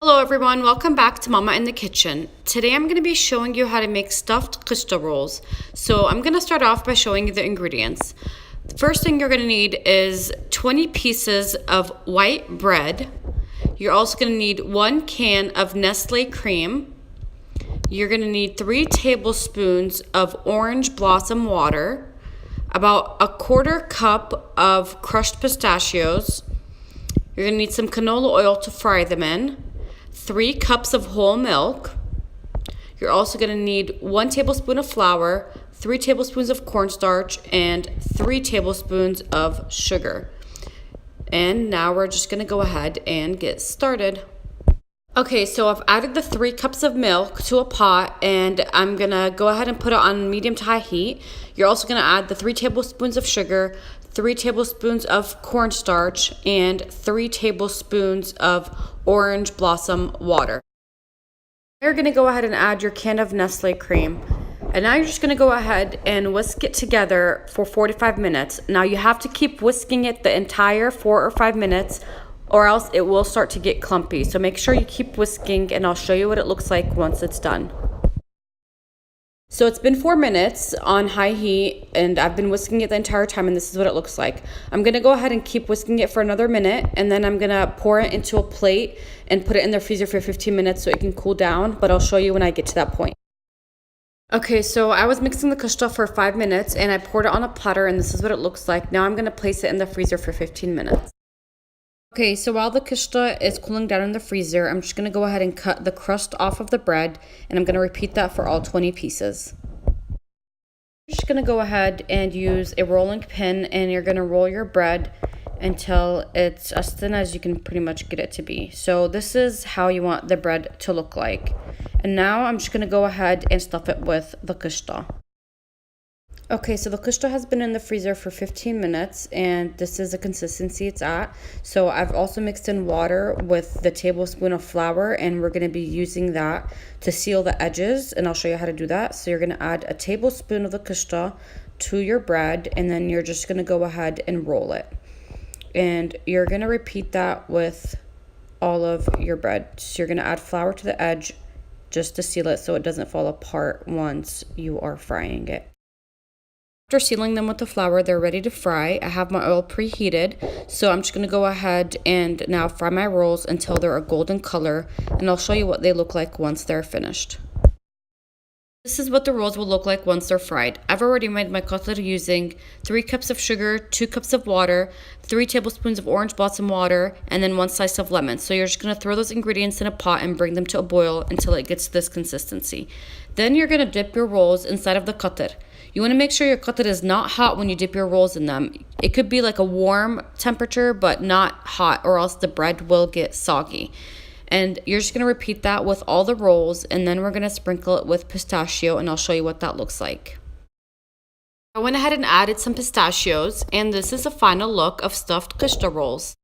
Hello everyone, welcome back to Mama in the Kitchen. Today I'm going to be showing you how to make stuffed Kishta rolls. So I'm going to start off by showing you the ingredients. The first thing you're going to need is 20 pieces of white bread. You're also going to need 1 can of Nestle cream. You're going to need 3 tablespoons of orange blossom water, about a 1/4 cup of crushed pistachios. You're going to need some canola oil to fry them in. 3 cups of whole milk. You're also going to need 1 tablespoon of flour, 3 tablespoons of cornstarch, and 3 tablespoons of sugar. And now we're just going to go ahead and get started. Okay, so I've added the 3 cups of milk to a pot, and I'm going to go ahead and put it on medium to high heat. You're also going to add the 3 tablespoons of sugar, 3 tablespoons of cornstarch, and 3 tablespoons of orange blossom water. You're going to go ahead and add your can of Nestle cream. And now you're just going to go ahead and whisk it together for 45 minutes. Now you have to keep whisking it the entire 4 or 5 minutes, or else it will start to get clumpy. So make sure you keep whisking, and I'll show you what it looks like once it's done. So it's been 4 minutes on high heat, and I've been whisking it the entire time, and this is what it looks like. I'm going to go ahead and keep whisking it for another minute, and then I'm going to pour it into a plate and put it in the freezer for 15 minutes so it can cool down, but I'll show you when I get to that point. Okay, so I was mixing the Kishta for 5 minutes, and I poured it on a platter, and this is what it looks like. Now I'm going to place it in the freezer for 15 minutes. Okay, so while the Kishta is cooling down in the freezer, I'm just going to go ahead and cut the crust off of the bread, and I'm going to repeat that for all 20 pieces. You're just going to go ahead and use a rolling pin, and you're going to roll your bread until it's as thin as you can pretty much get it to be. So this is how you want the bread to look like. And now I'm just going to go ahead and stuff it with the Kishta. Okay, so the Kishta has been in the freezer for 15 minutes, and this is the consistency it's at. So I've also mixed in water with the tablespoon of flour, and we're going to be using that to seal the edges, and I'll show you how to do that. So you're going to add a tablespoon of the Kishta to your bread, and then you're just going to go ahead and roll it. And you're going to repeat that with all of your bread. So you're going to add flour to the edge just to seal it so it doesn't fall apart once you are frying it. After sealing them with the flour, they're ready to fry. I have my oil preheated, so I'm just going to go ahead and now fry my rolls until they're a golden color, and I'll show you what they look like once they're finished. This is what the rolls will look like once they're fried. I've already made my cutlet using 3 cups of sugar, 2 cups of water, 3 tablespoons of orange blossom water, and then 1 slice of lemon. So you're just going to throw those ingredients in a pot and bring them to a boil until it gets this consistency. Then you're going to dip your rolls inside of the cutlet. You want to make sure your cutlet is not hot when you dip your rolls in them. It could be like a warm temperature, but not hot, or else the bread will get soggy. And you're just going to repeat that with all the rolls, and then we're going to sprinkle it with pistachio, and I'll show you what that looks like. I went ahead and added some pistachios, and this is the final look of stuffed Kishta rolls.